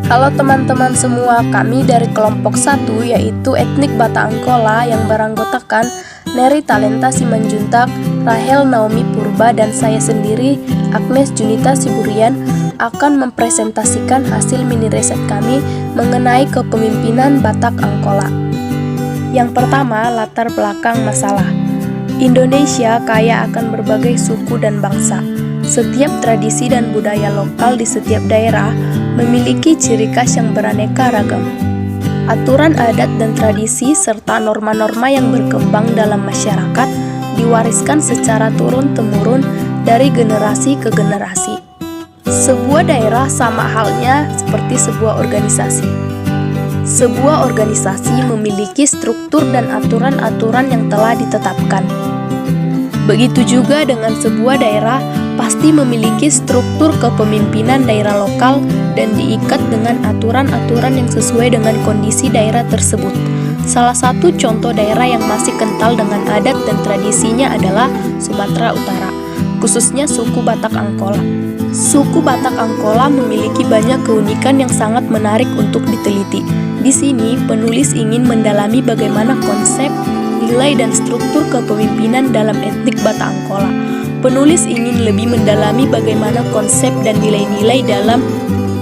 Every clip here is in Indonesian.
Halo teman-teman semua, kami dari kelompok 1 yaitu etnik Batak Angkola yang beranggotakan Neri Talenta Simanjuntak, Rahel Naomi Purba, dan saya sendiri, Agnes Junita Siburian, akan mempresentasikan hasil mini riset kami mengenai kepemimpinan Batak Angkola. Yang pertama, latar belakang masalah. Indonesia kaya akan berbagai suku dan bangsa. Setiap tradisi dan budaya lokal di setiap daerah memiliki ciri khas yang beraneka ragam. Aturan adat dan tradisi serta norma-norma yang berkembang dalam masyarakat diwariskan secara turun-temurun dari generasi ke generasi. Sebuah daerah sama halnya seperti sebuah organisasi. Sebuah organisasi memiliki struktur dan aturan-aturan yang telah ditetapkan. Begitu juga dengan sebuah daerah pasti memiliki struktur kepemimpinan daerah lokal dan diikat dengan aturan-aturan yang sesuai dengan kondisi daerah tersebut. Salah satu contoh daerah yang masih kental dengan adat dan tradisinya adalah Sumatera Utara, khususnya suku Batak Angkola. Suku Batak Angkola memiliki banyak keunikan yang sangat menarik untuk diteliti. Di sini, penulis ingin mendalami bagaimana konsep, nilai, dan struktur kepemimpinan dalam etnik Batak Angkola. Penulis ingin lebih mendalami bagaimana konsep dan nilai-nilai dalam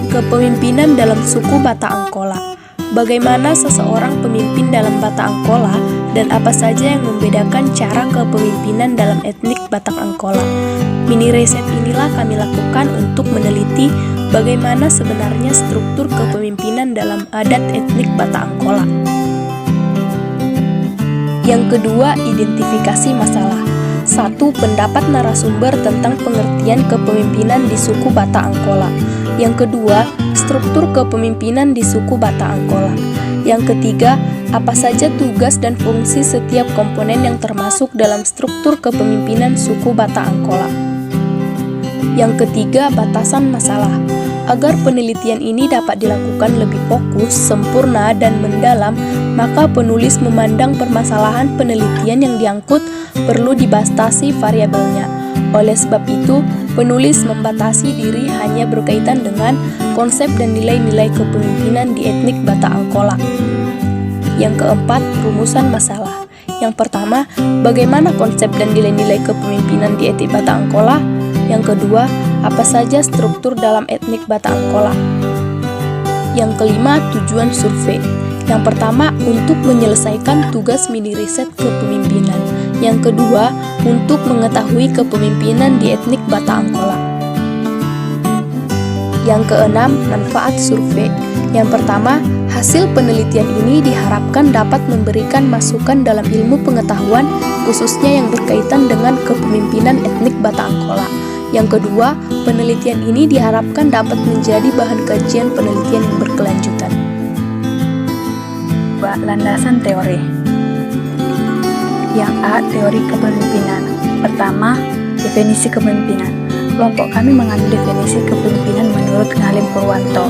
kepemimpinan dalam suku Batak Angkola. Bagaimana seseorang pemimpin dalam Batak Angkola dan apa saja yang membedakan cara kepemimpinan dalam etnik Batak Angkola. Mini riset inilah kami lakukan untuk meneliti bagaimana sebenarnya struktur kepemimpinan dalam adat etnik Batak Angkola. Yang kedua, identifikasi masalah. 1. Pendapat narasumber tentang pengertian kepemimpinan di suku Batak Angkola. Yang kedua, struktur kepemimpinan di suku Batak Angkola. Yang ketiga, apa saja tugas dan fungsi setiap komponen yang termasuk dalam struktur kepemimpinan suku Batak Angkola. Yang ketiga, batasan masalah. Agar penelitian ini dapat dilakukan lebih fokus, sempurna, dan mendalam, maka penulis memandang permasalahan penelitian yang diangkut perlu dibatasi variabelnya. Oleh sebab itu, penulis membatasi diri hanya berkaitan dengan konsep dan nilai-nilai kepemimpinan di etnik Batak Angkola. Yang keempat, rumusan masalah. Yang pertama, bagaimana konsep dan nilai-nilai kepemimpinan di etnik Batak Angkola? Yang kedua, apa saja struktur dalam etnik Batak Angkola? Yang kelima, tujuan survei. Yang pertama, untuk menyelesaikan tugas mini riset kepemimpinan. Yang kedua, untuk mengetahui kepemimpinan di etnik Batak Angkola. Yang keenam, manfaat survei. Yang pertama, hasil penelitian ini diharapkan dapat memberikan masukan dalam ilmu pengetahuan, khususnya yang berkaitan dengan kepemimpinan etnik Batak Angkola. Yang kedua, penelitian ini diharapkan dapat menjadi bahan kajian penelitian yang berkelanjutan. Landasan teori. Yang A, teori kepemimpinan. Pertama, definisi kepemimpinan. Kelompok kami mengambil definisi kepemimpinan menurut Ngalim Purwanto,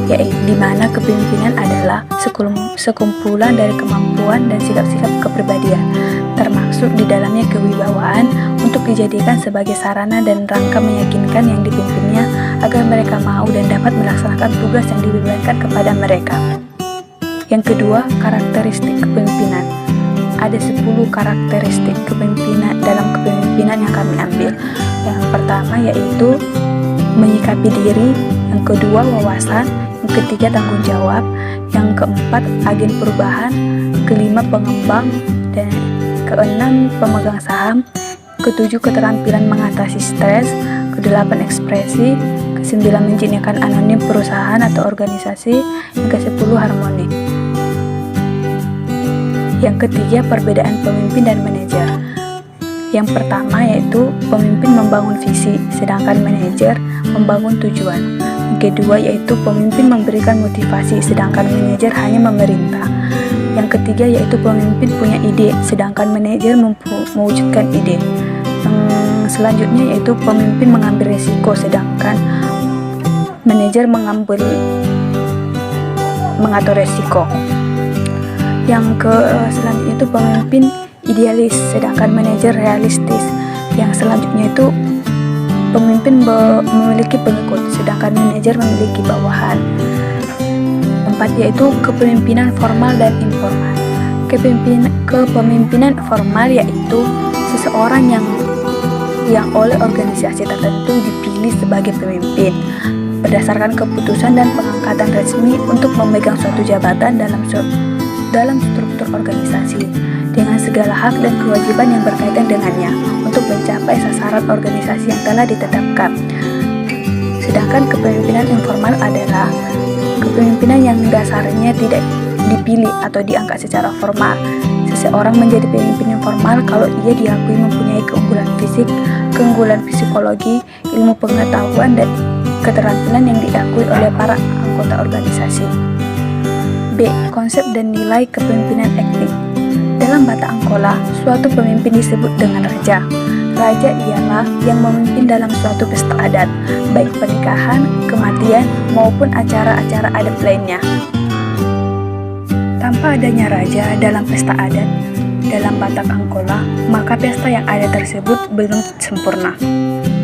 yaitu di mana kepemimpinan adalah sekumpulan dari kemampuan dan sikap-sikap kepribadian, termasuk di dalamnya kewibawaan, untuk dijadikan sebagai sarana dan rangka meyakinkan yang dipimpinnya agar mereka mau dan dapat melaksanakan tugas yang dibebankan kepada mereka. Yang kedua, karakteristik kepemimpinan. Ada 10 karakteristik kepemimpinan dalam kepemimpinan yang kami ambil. Yang pertama yaitu menyikapi diri, yang kedua wawasan, yang ketiga tanggung jawab, yang keempat agen perubahan, kelima pengembang, dan keenam pemegang saham, ketujuh keterampilan mengatasi stres, kedelapan ekspresi, kesembilan menjinakkan anonim perusahaan atau organisasi, yang ke-10 harmoni. Yang ketiga, perbedaan pemimpin dan manajer. Yang pertama yaitu pemimpin membangun visi, sedangkan manajer membangun tujuan. Yang kedua yaitu pemimpin memberikan motivasi, sedangkan manajer hanya memerintah. Yang ketiga yaitu pemimpin punya ide, sedangkan manajer mewujudkan ide. Yang selanjutnya yaitu pemimpin mengambil risiko, sedangkan manajer mengatur risiko. Yang selanjutnya itu pemimpin idealis, sedangkan manajer realistis. Yang selanjutnya itu pemimpin memiliki pengikut, sedangkan manajer memiliki bawahan. keempat yaitu kepemimpinan formal dan informal. Kepemimpinan formal yaitu seseorang yang oleh organisasi tertentu dipilih sebagai pemimpin berdasarkan keputusan dan pengangkatan resmi untuk memegang suatu jabatan dalam struktur organisasi dengan segala hak dan kewajiban yang berkaitan dengannya untuk mencapai sasaran organisasi yang telah ditetapkan. Sedangkan kepemimpinan informal adalah kepemimpinan yang dasarnya tidak dipilih atau diangkat secara formal. Seseorang menjadi pemimpin informal kalau ia diakui mempunyai keunggulan fisik, keunggulan psikologi, ilmu pengetahuan, dan keterampilan yang diakui oleh para anggota organisasi. B. Konsep dan nilai kepemimpinan etnik. Dalam Batak Angkola, suatu pemimpin disebut dengan raja. Raja ialah yang memimpin dalam suatu pesta adat, baik pernikahan, kematian, maupun acara-acara adat lainnya. Tanpa adanya raja dalam pesta adat dalam Batak Angkola, maka pesta yang ada tersebut belum sempurna.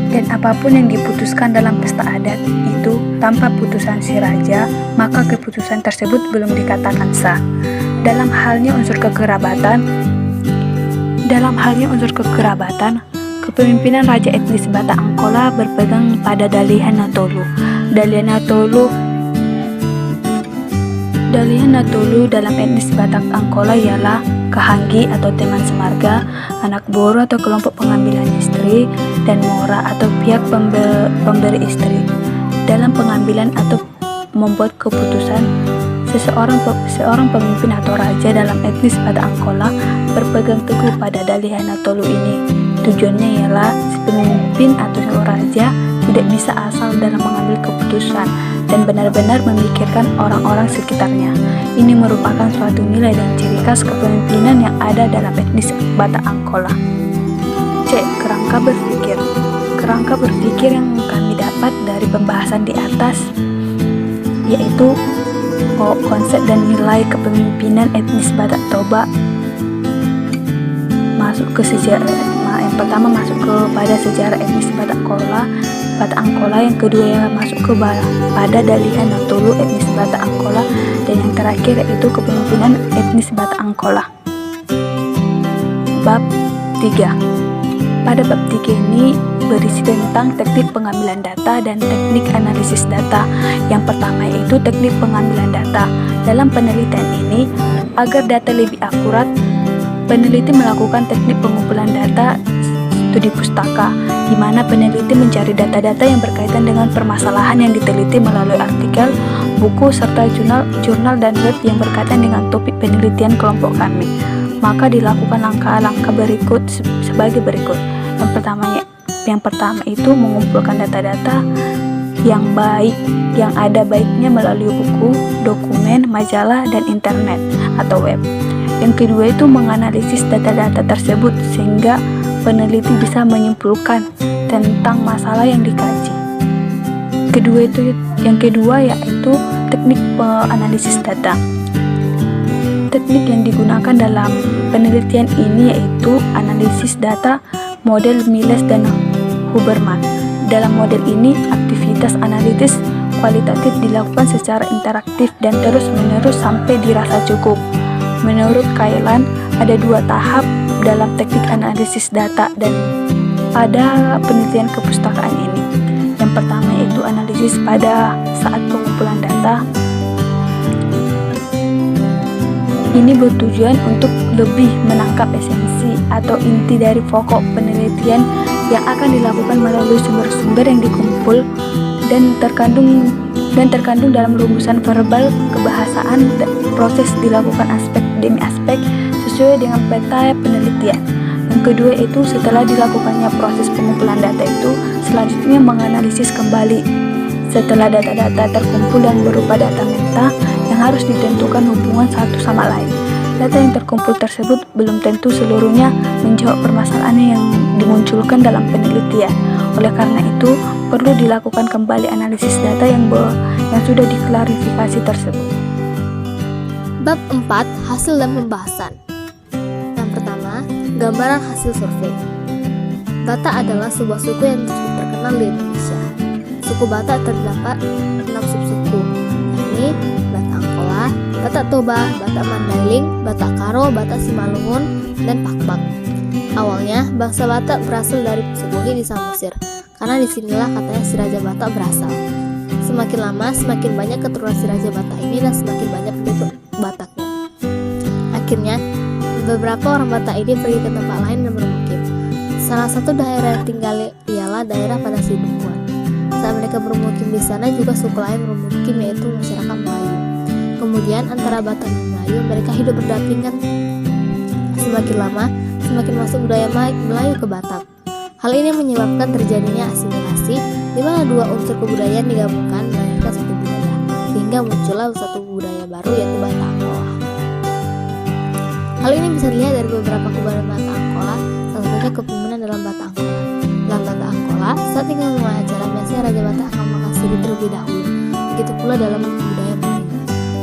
Dan apapun yang diputuskan dalam pesta adat itu tanpa putusan si raja, maka keputusan tersebut belum dikatakan sah. Dalam halnya unsur kekerabatan, kepemimpinan Raja Etnis Batak Angkola berpegang pada Dalihan Natolu. Dalihan Natolu dalam etnis Batak Angkola ialah Kahanggi atau teman semarga, anak boro atau kelompok pengambilan istri, dan mora atau pihak pemberi istri. Dalam pengambilan atau membuat keputusan, seorang pemimpin atau raja dalam etnis Batak Angkola berpegang teguh pada Dalihan Natolu ini. Tujuannya ialah si pemimpin atau seorang raja tidak bisa asal dalam mengambil keputusan dan benar-benar memikirkan orang-orang sekitarnya. Ini merupakan suatu nilai dan ciri khas kepemimpinan yang ada dalam etnis Batak Angkola. C. Kerangka berpikir. Kerangka berpikir yang kami dapat dari pembahasan di atas yaitu konsep dan nilai kepemimpinan etnis Batak Toba masuk ke sejarah. Yang pertama masuk kepada sejarah etnis Batak Angkola, yang kedua ya masuk pada Dalihan Natolu etnis Batak Angkola, dan yang terakhir yaitu kepemimpinan etnis Batak Angkola. Bab 3. Pada bab 3 ini berisi tentang teknik pengambilan data dan teknik analisis data. Yang pertama yaitu teknik pengambilan data. Dalam penelitian ini, agar data lebih akurat, peneliti melakukan teknik pengumpulan data studi pustaka, di mana peneliti mencari data-data yang berkaitan dengan permasalahan yang diteliti melalui artikel, buku, serta jurnal dan web yang berkaitan dengan topik penelitian kelompok kami. Maka dilakukan langkah-langkah berikut sebagai berikut. Yang pertama itu mengumpulkan data-data yang ada baiknya melalui buku, dokumen, majalah, dan internet atau web. Yang kedua itu menganalisis data-data tersebut sehingga peneliti bisa menyimpulkan tentang masalah yang dikaji. Yang kedua yaitu teknik analisis data. Teknik yang digunakan dalam penelitian ini yaitu analisis data model Miles dan Huberman. Dalam model ini, aktivitas analitis kualitatif dilakukan secara interaktif dan terus-menerus sampai dirasa cukup. Menurut Kailan, ada 2 tahap dalam teknik analisis data dan pada penelitian kepustakaan ini. Yang pertama yaitu analisis pada saat pengumpulan data. Ini bertujuan untuk lebih menangkap esensi atau inti dari pokok penelitian yang akan dilakukan melalui sumber-sumber yang dikumpul dan terkandung dalam rumusan verbal kebahasaan. Proses dilakukan aspek demi aspek sesuai dengan peta penelitian. Yang kedua itu setelah dilakukannya proses pengumpulan data itu selanjutnya menganalisis kembali. Setelah data-data terkumpul yang berupa data meta yang harus ditentukan hubungan satu sama lain. Data yang terkumpul tersebut belum tentu seluruhnya menjawab permasalahan yang dimunculkan dalam penelitian. Oleh karena itu, perlu dilakukan kembali analisis data yang sudah diklarifikasi tersebut. Bab 4. Hasil dan pembahasan. Yang pertama, gambaran hasil survei. Batak adalah sebuah suku yang cukup terkenal di Indonesia. Suku Batak terdapat 6 subsuku, yakni Batak Angkola, Batak Toba, Batak Mandailing, Batak Karo, Batak Simalungun, dan Pakpak. Awalnya, bangsa Batak berasal dari Sebuhi di Samosir, karena disinilah katanya si Raja Batak berasal. Semakin lama, semakin banyak keturunan si Raja Batak ini dan semakin banyak penduduk Bataknya. Akhirnya, beberapa orang Batak ini pergi ke tempat lain dan bermukim. Salah satu daerah yang tinggal ialah daerah pada Sidempuan. Saat mereka bermukim di sana juga suku lain bermukim, yaitu masyarakat Melayu. Kemudian antara Batak dan Melayu mereka hidup berdampingan. Semakin lama, semakin masuk budaya Melayu ke Batak. Hal ini menyebabkan terjadinya asimilasi, di mana dua unsur kebudayaan digabungkan melahirkan satu budaya, sehingga muncullah satu budaya baru yaitu Batak Angkola. Hal ini bisa dilihat dari beberapa kebudayaan Batak Angkola, salah satunya kepemimpinan dalam Batak Angkola. Dalam Batak Angkola, saat ingin memulai acara, biasanya Raja Batak akan makan sirih terlebih dahulu. Begitu pula dalam budaya Melayu.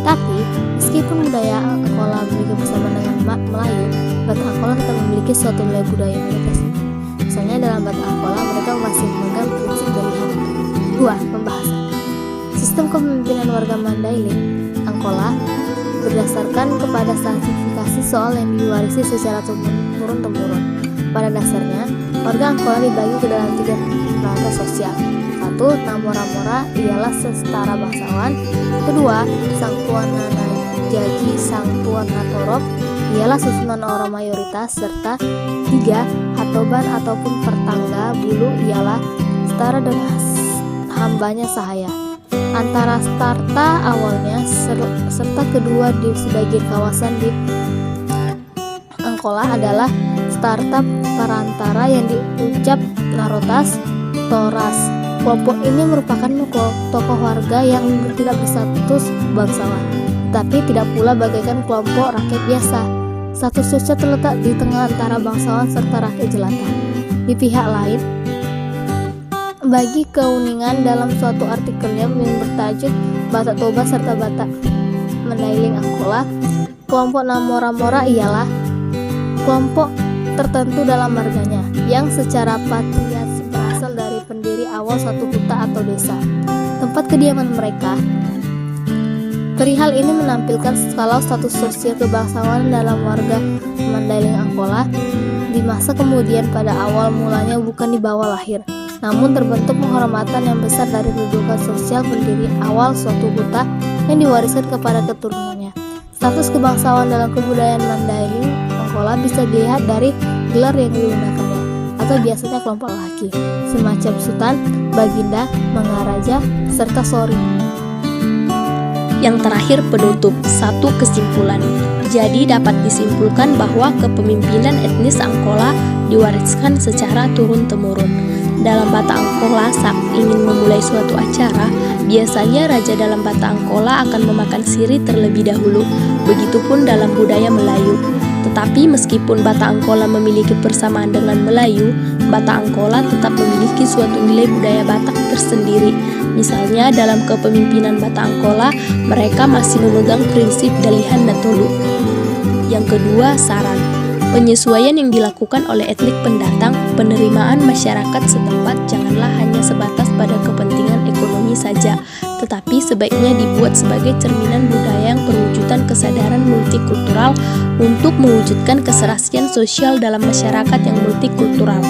Tapi, meskipun budaya Angkola memiliki bersama dengan Melayu, Batak Angkola tetap memiliki suatu nilai budaya mereka sendiri. Misalnya dalam Batak Angkola, mereka masih memegang prinsip dari Hantu. 2. Pembahasan. Sistem kepemimpinan warga Mandailing Angkola berdasarkan kepada stratifikasi soal yang diwarisi secara turun-temurun. Pada dasarnya, warga Angkola dibagi ke dalam 3 strata sosial. 1. Namora-mora ialah setara bangsawan. 2. Sangtuanana Jaji Sangtuan Natorop ialah susunan orang mayoritas. Serta 3. Hatoban ataupun pertangga bulu ialah setara dengan hambanya sahaya. Antara strata awalnya serta kedua di sebagian kawasan di Angkola adalah strata perantara yang diucap Narotas Toras. Kelompok ini merupakan tokoh warga yang tidak berstatus bangsawan, tapi tidak pula bagaikan kelompok rakyat biasa. Statusnya terletak di tengah antara bangsawan serta rakyat jelata. Di pihak lain, bagi keuningan dalam suatu artikelnya yang bertajuk Batak Toba serta Batak Mandailing Angkola, kelompok Namora-Mora ialah kelompok tertentu dalam marganya yang secara patrias berasal dari pendiri awal suatu huta atau desa, tempat kediaman mereka. Perihal ini menampilkan skala status sosial kebangsawanan dalam warga Mandailing Angkola di masa kemudian pada awal mulanya bukan di bawah lahir, namun terbentuk penghormatan yang besar dari kedudukan sosial pendiri awal suatu huta yang diwariskan kepada keturunannya. Status kebangsawan dalam kebudayaan Mandailing Angkola bisa dilihat dari gelar yang digunakannya, atau biasanya kelompok laki, semacam Sultan, Baginda, Mangaraja, serta Sori. Yang terakhir penutup, 1 kesimpulan. Jadi dapat disimpulkan bahwa kepemimpinan etnis Angkola diwariskan secara turun-temurun. Dalam Batak Angkola, saat ingin memulai suatu acara, biasanya raja dalam Batak Angkola akan memakan sirih terlebih dahulu. Begitupun dalam budaya Melayu. Tetapi meskipun Batak Angkola memiliki persamaan dengan Melayu, Batak Angkola tetap memiliki suatu nilai budaya Batak tersendiri. Misalnya dalam kepemimpinan Batak Angkola, mereka masih memegang prinsip Dalihan dan Tolu. Yang kedua, saran. Penyesuaian yang dilakukan oleh etnik pendatang, penerimaan masyarakat setempat janganlah hanya sebatas pada kepentingan ekonomi saja, tetapi sebaiknya dibuat sebagai cerminan budaya yang perwujudan kesadaran multikultural untuk mewujudkan keserasian sosial dalam masyarakat yang multikultural.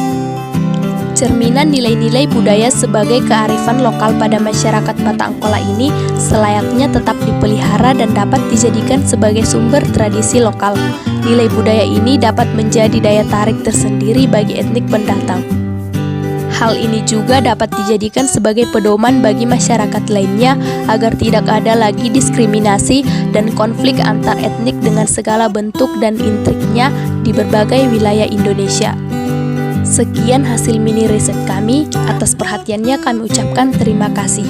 Cerminan nilai-nilai budaya sebagai kearifan lokal pada masyarakat Batak Angkola ini selayaknya tetap dipelihara dan dapat dijadikan sebagai sumber tradisi lokal. Nilai budaya ini dapat menjadi daya tarik tersendiri bagi etnik pendatang. Hal ini juga dapat dijadikan sebagai pedoman bagi masyarakat lainnya agar tidak ada lagi diskriminasi dan konflik antar etnik dengan segala bentuk dan intriknya di berbagai wilayah Indonesia. Sekian hasil mini riset kami. Atas perhatiannya kami ucapkan terima kasih.